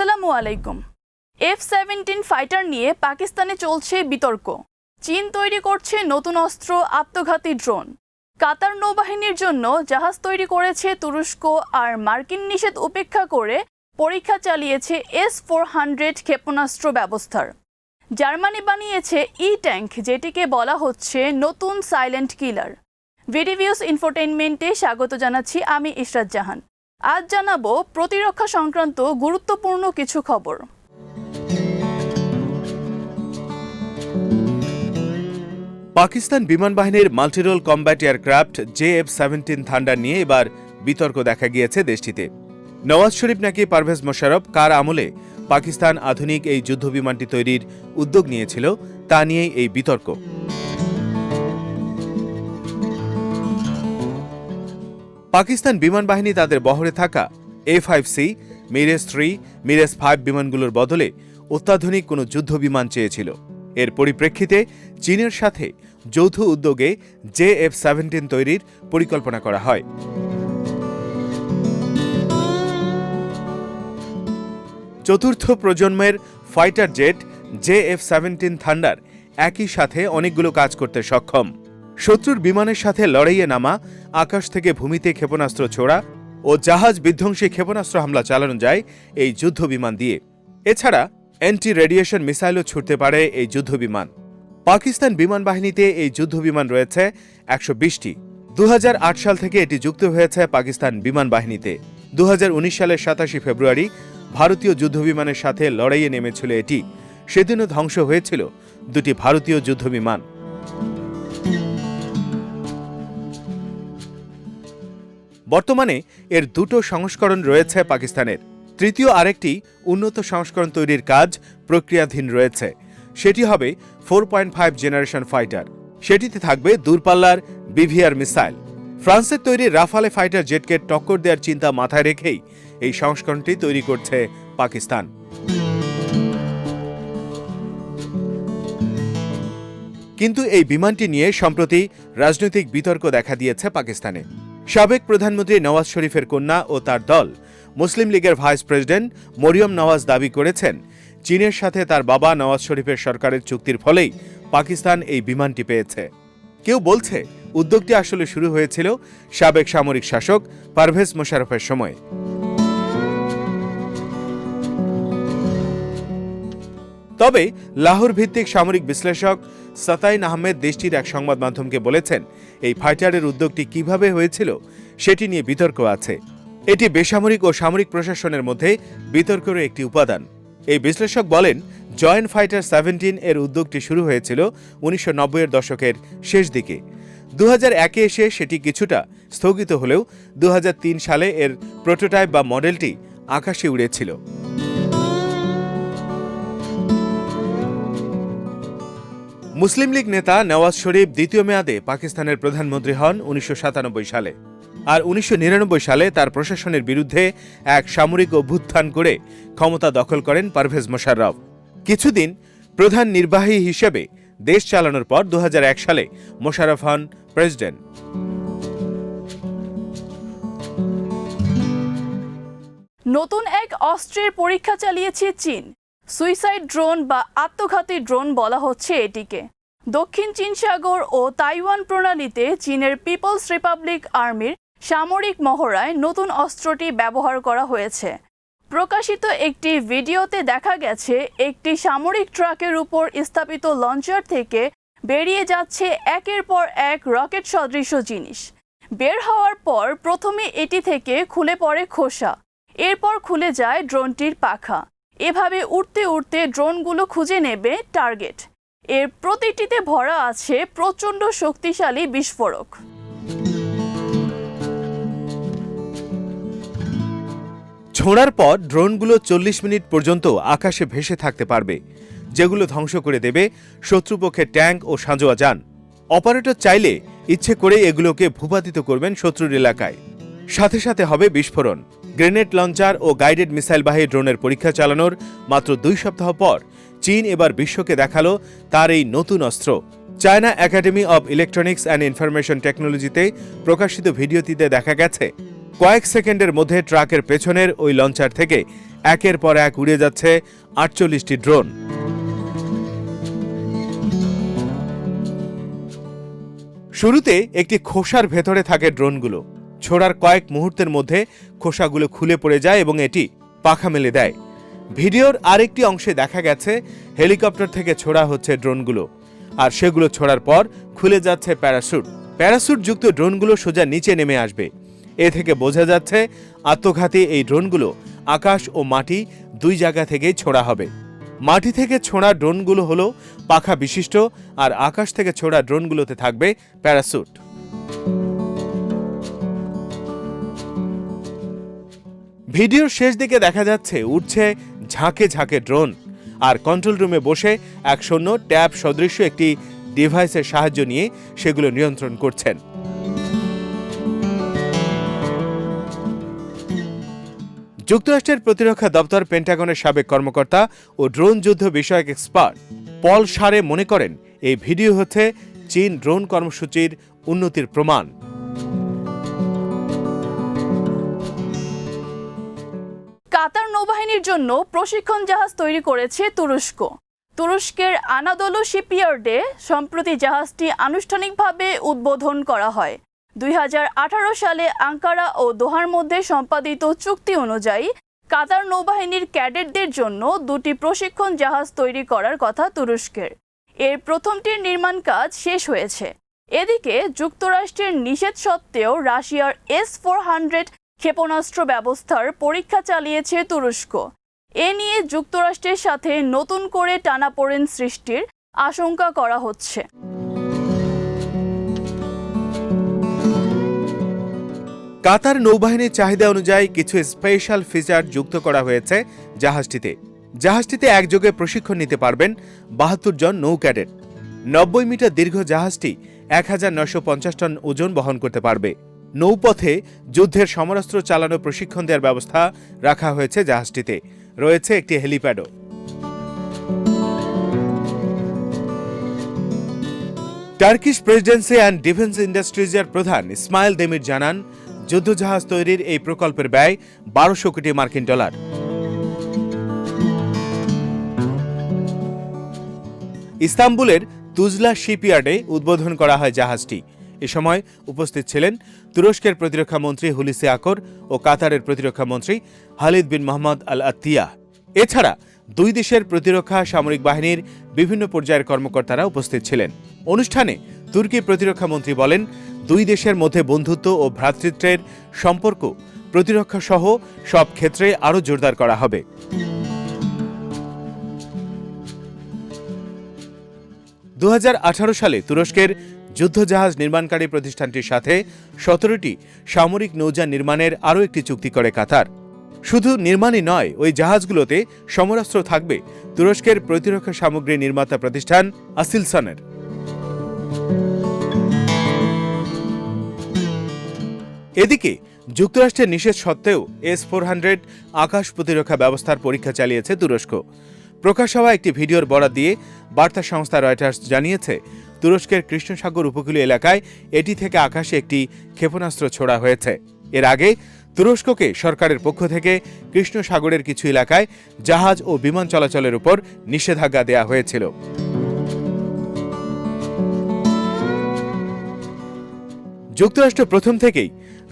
আসসালামু আলাইকুম। F-17 fighter নিয়ে পাকিস্তানে চলছে বিতর্ক। চীন তৈরি করছে নতুন অস্ত্র, আত্মঘাতী ড্রোন। কাতার নৌবাহিনীর জন্য জাহাজ তৈরি করেছে তুরস্ক, আর মার্কিন নিষেধ উপেক্ষা করে পরীক্ষা চালিয়েছে S-400 ক্ষেপণাস্ত্র ব্যবস্থার। জার্মানি বানিয়েছে ট্যাঙ্ক, যেটিকে বলা হচ্ছে নতুন সাইলেন্ট কিলার। ভিডিভিউস ইনফোটেইনমেন্টে স্বাগত জানাচ্ছি আমি ইশরাত জাহান। আজ জানাবো প্রতিরক্ষা সংক্রান্ত গুরুত্বপূর্ণ কিছু খবর। পাকিস্তান বিমান বাহিনীর multirole combat aircraft JF-17 thunder নিয়ে এবার বিতর্ক দেখা গিয়েছে দেশটিতে। নওয়াজ শরীফ নাকি পারভেজ মোশাররফ কার আমলে পাকিস্তান আধুনিক এই যুদ্ধবিমানটি তৈরির উদ্যোগ নিয়েছিল তা নিয়েই এই বিতর্ক। পাকিস্তান বিমান বাহিনী তাদের বহরে থাকা A-5C, মিরেজ-3, মিরেজ-5 বিমানগুলোর বদলে অত্যাধুনিক কোনো যুদ্ধবিমান চেয়েছিল। এর পরিপ্রেক্ষিতে চীনের সাথে যৌথ উদ্যোগে JF-17 তৈরির পরিকল্পনা করা হয়। চতুর্থ প্রজন্মের ফাইটার জেট JF-17 থান্ডার একই সাথে অনেকগুলো কাজ করতে সক্ষম। শত্রুর বিমানের সাথে লড়াইয়ে নামা, আকাশ থেকে ভূমিতে ক্ষেপণাস্ত্র ছোড়া ও জাহাজ বিধ্বংসী ক্ষেপণাস্ত্র হামলা চালানো যায় এই যুদ্ধবিমান দিয়ে। এছাড়া অ্যান্টি রেডিয়েশন মিসাইলও ছুটতে পারে এই যুদ্ধবিমান। পাকিস্তান বিমান বাহিনীতে এই যুদ্ধবিমান রয়েছে 120টি। 2008 সাল থেকে এটি যুক্ত হয়েছে পাকিস্তান বিমান বাহিনীতে। 2019 সালের 27 ফেব্রুয়ারি ভারতীয় যুদ্ধবিমানের সাথে লড়াইয়ে নেমেছিল এটি। সেদিনও ধ্বংস হয়েছিল দুটি ভারতীয় যুদ্ধবিমান। বর্তমানে এর দুটো সংস্করণ রয়েছে পাকিস্তানের। তৃতীয় আরেকটি উন্নত সংস্করণ তৈরির কাজ প্রক্রিয়াধীন রয়েছে। সেটি হবে 4.5 জেনারেশন ফাইটার। সেটিতে থাকবে দূরপাল্লার বিভিআর মিসাইল। ফ্রান্সের তৈরি রাফালে ফাইটার জেটকে টক্কর দেওয়ার চিন্তা মাথায় রেখেই এই সংস্করণটি তৈরি করছে পাকিস্তান। কিন্তু এই বিমানটি নিয়ে সম্প্রতি রাজনৈতিক বিতর্ক দেখা দিয়েছে পাকিস্তানে। সাবেক প্রধানমন্ত্রী নওয়াজ শরীফের কন্যা ও তার দল মুসলিম লীগের ভাইস প্রেসিডেন্ট মরিয়ম নওয়াজ দাবি করেছেন, চীনের সাথে তার বাবা নওয়াজ শরীফের সরকারের চুক্তির ফলেই পাকিস্তান এই বিমানটি পেয়েছে। কেউ বলছে উদ্যোগটি আসলে শুরু হয়েছিল সাবেক সামরিক শাসক পারভেজ মোশাররফের সময়। তবে লাহোর ভিত্তিক সামরিক বিশ্লেষক সাতাইন আহমেদ দেশটির এক সংবাদ মাধ্যমকে বলেছেন, এই ফাইটারের উদ্যোগটি কিভাবে হয়েছিল সেটি নিয়ে বিতর্ক আছে। এটি বেসামরিক ও সামরিক প্রশাসনের মধ্যে বিতর্কের একটি উপাদান। এই বিশ্লেষক বলেন, জয়েন্ট ফাইটার 17 এর উদ্যোগটি শুরু হয়েছিল 1990-এর দশকের শেষ দিকে। 2001-এ এসে সেটি কিছুটা স্থগিত হলেও 2003 সালে এর প্রোটোটাইপ বা মডেলটি আকাশে উড়েছিল। মুসলিম লীগ নেতা নওয়াজ শরীফ দ্বিতীয় মেয়াদে পাকিস্তানের প্রধানমন্ত্রী হন 1997 সালে। আর 1999 সালে তার প্রশাসনের বিরুদ্ধে এক সামরিক অভ্যুত্থান করে ক্ষমতা দখল করেন পারভেজ মোশাররফ। কিছুদিন প্রধান নির্বাহী হিসেবে দেশ চালানোর পর 2001 সালে মোশাররফ হন প্রেসিডেন্ট। নতুন এক অস্ত্রের পরীক্ষা চালিয়েছে চীন। সুইসাইড ড্রোন বা আত্মঘাতী ড্রোন বলা হচ্ছে এটিকে। দক্ষিণ চীন সাগর ও তাইওয়ান প্রণালীতে চীনের পিপলস রিপাবলিক আর্মির সামরিক মহড়ায় নতুন অস্ত্রটি ব্যবহার করা হয়েছে। প্রকাশিত একটি ভিডিওতে দেখা গেছে একটি সামরিক ট্রাকের উপর স্থাপিত লঞ্চার থেকে বেরিয়ে যাচ্ছে একের পর এক রকেট সদৃশ জিনিস। বের হওয়ার পর প্রথমে এটি থেকে খুলে পড়ে খোসা, এরপর খুলে যায় ড্রোনটির পাখা। এভাবে উড়তে উড়তে ড্রোনগুলো খুঁজে নেবে টার্গেট। এর প্রতিটিতে ভরা আছে প্রচণ্ড শক্তিশালী বিস্ফোরক। ছোঁড়ার পর ড্রোনগুলো 40 মিনিট পর্যন্ত আকাশে ভেসে থাকতে পারবে, যেগুলো ধ্বংস করে দেবে শত্রুপক্ষের ট্যাঙ্ক ও সাঁজোয়া যান। অপারেটর চাইলে ইচ্ছে করে এগুলোকে ভূপাতিত করবেন শত্রুর এলাকায়। সাথে সাথে হবে বিস্ফোরণ। গ্রেনেড লঞ্চার ও গাইডেড মিসাইলবাহী ড্রোনের পরীক্ষা চালানোর মাত্র 2 সপ্তাহ পর চীন এবার বিশ্বকে দেখালো তার এই নতুন অস্ত্র। China academy of electronics and information টেকনোলজিতে প্রকাশিত ভিডিওটিতে দেখা গেছে কয়েক সেকেন্ডের মধ্যে ট্রাকের পেছনের ওই লঞ্চার থেকে একের পর এক উড়ে যাচ্ছে ৪৮টি ড্রোন। শুরুতে একটি খোসার ভেতরে থাকে ড্রোনগুলো। ছোড়ার কয়েক মুহূর্তের মধ্যে খোসাগুলো খুলে পড়ে যায় এবং এটি পাখা মেলে দেয়। ভিডিওর আরেকটি অংশে দেখা গেছে হেলিকপ্টার থেকে ছোড়া হচ্ছে ড্রোনগুলো, আর সেগুলো ছোড়ার পর খুলে যাচ্ছে প্যারাসুটযুক্ত ড্রোনগুলো সোজা নিচে নেমে আসবে। এ থেকে বোঝা যাচ্ছে আত্মঘাতী এই ড্রোনগুলো আকাশ ও মাটি দুই জায়গা থেকেই ছোড়া হবে। মাটি থেকে ছোড়া ড্রোনগুলো হলো পাখা বিশিষ্ট, আর আকাশ থেকে ছোড়া ড্রোনগুলোতে থাকবে প্যারাসুট। ভিডিওর শেষ দিকে দেখা যাচ্ছে উঠছে ঝাঁকে ঝাঁকে ড্রোন, আর কন্ট্রোল রুমে বসে এক সৈন্য ট্যাব সদৃশ্য একটি ডিভাইসের সাহায্য নিয়ে সেগুলো নিয়ন্ত্রণ করছেন। যুক্তরাষ্ট্রের প্রতিরক্ষা দপ্তর পেন্টাগনের সাবেক কর্মকর্তা ও ড্রোন যুদ্ধ বিষয়ক এক্সপার্ট পল সারে মনে করেন এই ভিডিও হচ্ছে চীন ড্রোন কর্মসূচির উন্নতির প্রমাণ। কাতার নৌবাহিনীর জন্য প্রশিক্ষণ জাহাজ তৈরি করেছে তুরস্ক। তুরস্কের আনাদোলু শিপইয়ার্ডে সম্প্রতি জাহাজটি আনুষ্ঠানিকভাবে উদ্বোধন করা হয়। 2018 সালে আঙ্কারা ও দোহার মধ্যে সম্পাদিত চুক্তি অনুযায়ী কাতার নৌবাহিনীর ক্যাডেটদের জন্য 2টি প্রশিক্ষণ জাহাজ তৈরি করার কথা তুরস্কের। এর প্রথমটির নির্মাণ কাজ শেষ হয়েছে। এদিকে যুক্তরাষ্ট্রের নিষেধ সত্ত্বেও রাশিয়ার S-400 ক্ষেপণাস্ত্র ব্যবস্থার পরীক্ষা চালিয়েছে তুরস্ক। এ নিয়ে যুক্তরাষ্ট্রের সাথে নতুন করে টানাপোড়েন সৃষ্টির আশঙ্কা করা হচ্ছে। কাতার নৌবাহিনীর চাহিদা অনুযায়ী কিছু স্পেশাল ফিচার যুক্ত করা হয়েছে জাহাজটিতে একযোগে প্রশিক্ষণ নিতে পারবেন ৭২ জন নৌ ক্যাডেট। ৯০ মিটার দীর্ঘ জাহাজটি ১৯৫০ টন ওজন বহন করতে পারবে। নৌপথে যুদ্ধের সমরাস্ত্র চালানো প্রশিক্ষণ দেওয়ার ব্যবস্থা রাখা হয়েছে জাহাজটিতে। রয়েছে একটি হেলিপ্যাডও। টার্কিশ প্রেসিডেন্সি অ্যান্ড ডিফেন্স ইন্ডাস্ট্রিজের প্রধান ইসমাইল দেমির জানান, যুদ্ধজাহাজ তৈরির এই প্রকল্পের ব্যয় ১২০০ কোটি মার্কিন ডলার। ইস্তাম্বুলের তুজলা শিপইয়ার্ডে উদ্বোধন করা হয় জাহাজটি। এ সময় উপস্থিত ছিলেন তুরস্কের প্রতিরক্ষা মন্ত্রী হুলুসি আকর ও কাতারের প্রতিরক্ষা মন্ত্রী খালিদ বিন মোহাম্মদ আল আত্তিয়া। এছাড়া দুই দেশের প্রতিরক্ষা সামরিক বাহিনীর বিভিন্ন পর্যায়ের কর্মকর্তারা উপস্থিত ছিলেন। অনুষ্ঠানে তুর্কি প্রতিরক্ষা মন্ত্রী বলেন, দুই দেশের মধ্যে বন্ধুত্ব ও ভ্রাতৃত্বের সম্পর্ক প্রতিরক্ষা সহ সব ক্ষেত্রে আরও জোরদার করা হবে। ২০১৮ সালে তুরস্কের যুদ্ধজাহাজ নির্মাণকারী প্রতিষ্ঠানটির সাথে ১৭টি সামরিক নৌযান নির্মাণের আরও একটি চুক্তি করে কাতার। শুধু নির্মাণই নয়, ওই জাহাজগুলোতে সমরাস্ত্র থাকবে তুরস্কের প্রতিরক্ষা সামগ্রী নির্মাতা প্রতিষ্ঠান আসিলসনের। এদিকে যুক্তরাষ্ট্রের নিষেধ সত্ত্বেও S-400 আকাশ প্রতিরক্ষা ব্যবস্থার পরীক্ষা চালিয়েছে তুরস্ক। প্রকাশ হওয়া একটি ভিডিওর বরাত দিয়ে বার্তা সংস্থা রয়টার্স জানিয়েছে, তুরস্কের কৃষ্ণ সাগর উপকূলীয় এলাকায় এটি থেকে আকাশে একটি ক্ষেপণাস্ত্র ছোড়া হয়েছে। এর আগে তুরস্ককে সরকারের পক্ষ থেকে কৃষ্ণ সাগরের কিছু এলাকায় জাহাজ ও বিমান চলাচলের উপর নিষেধাজ্ঞা দেয়া হয়েছিল। যুক্তরাষ্ট্র প্রথম থেকেই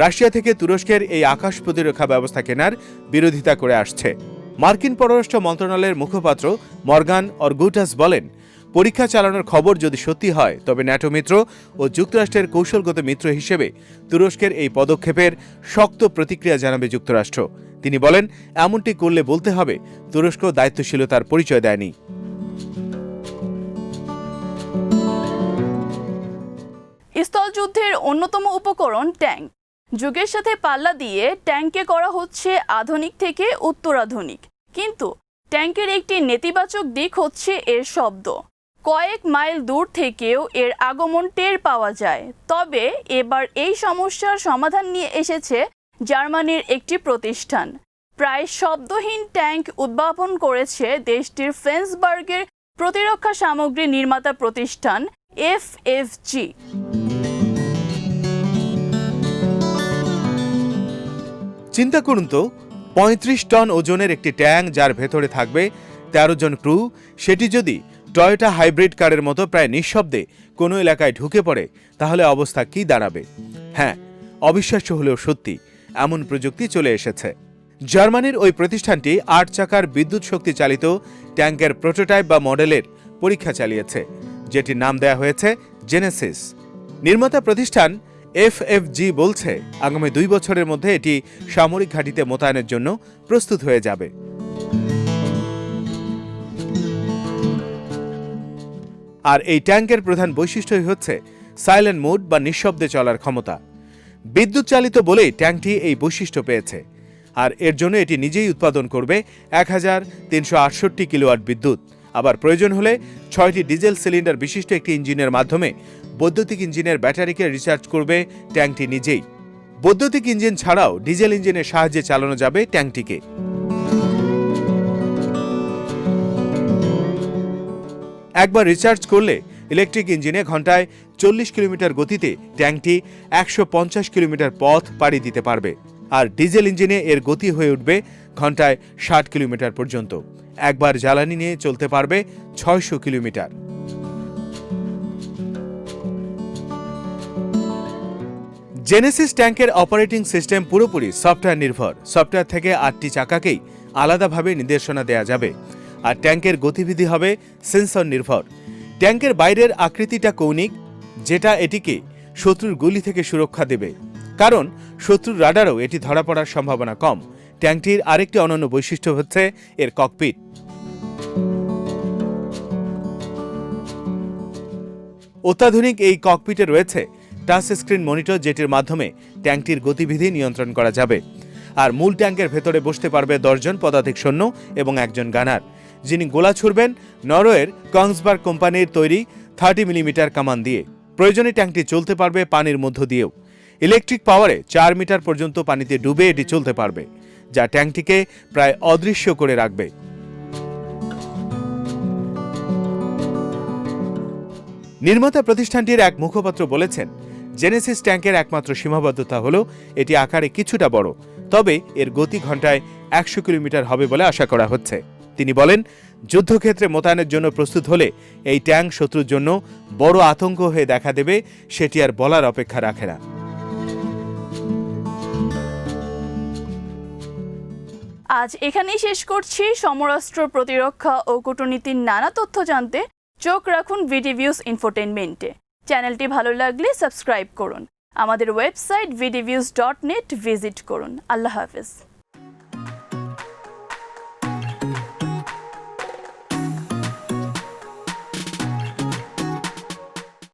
রাশিয়া থেকে তুরস্কের এই আকাশ প্রতিরক্ষা ব্যবস্থা কেনার বিরোধিতা করে আসছে। মার্কিন পররাষ্ট্র মন্ত্রণালয়ের মুখপাত্র মর্গান অর্গুটাস বলেন, পরীক্ষা চালানোর খবর যদি সত্যি হয় তবে ন্যাটো মিত্র ও যুক্তরাষ্ট্রের কৌশলগত মিত্র হিসেবে তুরস্কের এই পদক্ষেপের শক্ত প্রতিক্রিয়া জানাবে যুক্তরাষ্ট্র। তিনি বলেন, এমনটি করলে বলতে হবে তুরস্ক দায়িত্বশীলতার পরিচয় দেয়নি। স্থলযুদ্ধের অন্যতম উপকরণ ট্যাঙ্ক। যুগের সাথে পাল্লা দিয়ে ট্যাঙ্কে করা হচ্ছে আধুনিক থেকে উত্তরাধুনিক, কিন্তু ট্যাঙ্কের একটি নেতিবাচক দিক হচ্ছে এর শব্দ। কয়েক মাইল দূর থেকেও এর আগমন টের পাওয়া যায়। তবে এবার এই সমস্যার সমাধান নিয়ে এসেছে জার্মানির একটি প্রতিষ্ঠান। প্রায় শব্দহীন ট্যাঙ্ক উদ্ভাবন করেছে দেশটির ফ্রেন্সবার্গের প্রতিরক্ষা সামগ্রী নির্মাতা প্রতিষ্ঠান FFG। চিন্তা করুন তো, ৩৫ টন ওজনের একটি ট্যাঙ্ক যার ভেতরে থাকবে ১৩ জন ক্রু, সেটি যদি টয়োটা হাইব্রিড কারের মতো প্রায় নিঃশব্দে কোনো এলাকায় ঢুকে পড়ে, তাহলে অবস্থা কি দাঁড়াবে? হ্যাঁ, অবিশ্বাস্য হলেও সত্যি, এমন প্রযুক্তি চলে এসেছে। জার্মানির ওই প্রতিষ্ঠানটি ৮ চাকার বিদ্যুৎ শক্তি চালিত ট্যাঙ্কের প্রোটোটাইপ বা মডেলের পরীক্ষা চালিয়েছে, যেটির নাম দেয়া হয়েছে জেনেসিস। নির্মাতা প্রতিষ্ঠান FFG বলছে, আগামী ২ বছরের মধ্যে এটি সামরিক ঘাঁটিতে মোতায়েনের জন্য প্রস্তুত হয়ে যাবে। আর এই ট্যাঙ্কের প্রধান বৈশিষ্ট্যই হচ্ছে সাইলেন্ট মোড বা নিঃশব্দে চলার ক্ষমতা। বিদ্যুৎ চালিত বলেই ট্যাঙ্কটি এই বৈশিষ্ট্য পেয়েছে। আর এর জন্য এটি নিজেই উৎপাদন করবে ১৩৬৮ কিলোওয়াট বিদ্যুৎ। আবার প্রয়োজন হলে ৬টি ডিজেল সিলিন্ডার বিশিষ্ট একটি ইঞ্জিনের মাধ্যমে বৈদ্যুতিক ইঞ্জিনের ব্যাটারিকে রিচার্জ করবে ট্যাঙ্কটি নিজেই। বৈদ্যুতিক ইঞ্জিন ছাড়াও ডিজেল ইঞ্জিনের সাহায্যে চালানো যাবে ট্যাঙ্কটিকে। একবার রিচার্জ করলে ইলেকট্রিক ইঞ্জিনে ঘন্টায় ৪০ কিলোমিটার গতিতে ট্যাঙ্কটি ১৫০ কিলোমিটার পথ পাড়ি দিতে পারবে। আর ডিজেল ইঞ্জিনে এর গতি হয়ে উঠবে ঘন্টায় ৬০ কিলোমিটার পর্যন্ত। একবার জ্বালানি নিয়ে চলতে পারবে ৬০০ কিলোমিটার। জেনেসিস ট্যাঙ্কের অপারেটিং সিস্টেম পুরোপুরি সফটওয়্যার নির্ভর। সফটওয়্যার থেকে ৮টি চাকাকেই আলাদাভাবে নির্দেশনা দেয়া যাবে। আর ট্যাঙ্কের গতিবিধি হবে সেন্সর নির্ভর। ট্যাঙ্কের বাইরের আকৃতিটা কৌণিক, যেটা এটিকে শত্রুর গুলি থেকে সুরক্ষা দেবে, কারণ শত্রুর রাডারও এটি ধরা পড়ার সম্ভাবনা কম। ট্যাঙ্কটির আরেকটি অনন্য বৈশিষ্ট্য হচ্ছে এর ককপিট। অত্যাধুনিক এই ককপিটে রয়েছে টাচ স্ক্রিন মনিটর, যেটির মাধ্যমে ট্যাঙ্কটির গতিবিধি নিয়ন্ত্রণ করা যাবে। আর মূল ট্যাঙ্কের ভেতরে বসতে পারবে ১০ জন পদাতিক সৈন্য এবং একজন গানার, যিনি গোলা ছুড়বেন নরওয়ের কংসবার্গ কোম্পানির তৈরি ৩০ মিলিমিটার কামান দিয়ে। প্রয়োজনে ট্যাঙ্কটি চলতে পারবে পানির মধ্য দিয়েও। ইলেকট্রিক পাওয়ারে ৪ মিটার পর্যন্ত পানিতে ডুবে এটি চলতে পারবে, যা ট্যাঙ্কটিকে প্রায় অদৃশ্য করে রাখবে। নির্মাতা প্রতিষ্ঠানটির এক মুখপাত্র বলেছেন, জেনেসিস ট্যাঙ্কের একমাত্র সীমাবদ্ধতা হল এটি আকারে কিছুটা বড়, তবে এর গতি ঘন্টায় ১০০ কিলোমিটার হবে বলে আশা করা হচ্ছে। তিনি বলেন, যুদ্ধক্ষেত্রে মোতায়েনের জন্য প্রস্তুত হলে এই ট্যাঙ্ক শত্রুর জন্য বড় আতঙ্ক হয়ে দেখা দেবে, সেটি আর বলার অপেক্ষা রাখে না। আজ এখানেই শেষ করছি। সমরাস্ত্র, প্রতিরক্ষা ও কূটনীতির নানা তথ্য জানতে চোখ রাখুন ভিডিভিউজ ইনফোটেইনমেন্টে। চ্যানেলটি ভালো লাগলে সাবস্ক্রাইব করুন। আমাদের ওয়েবসাইট vidieviews.net ভিজিট করুন। আল্লাহ হাফেজ।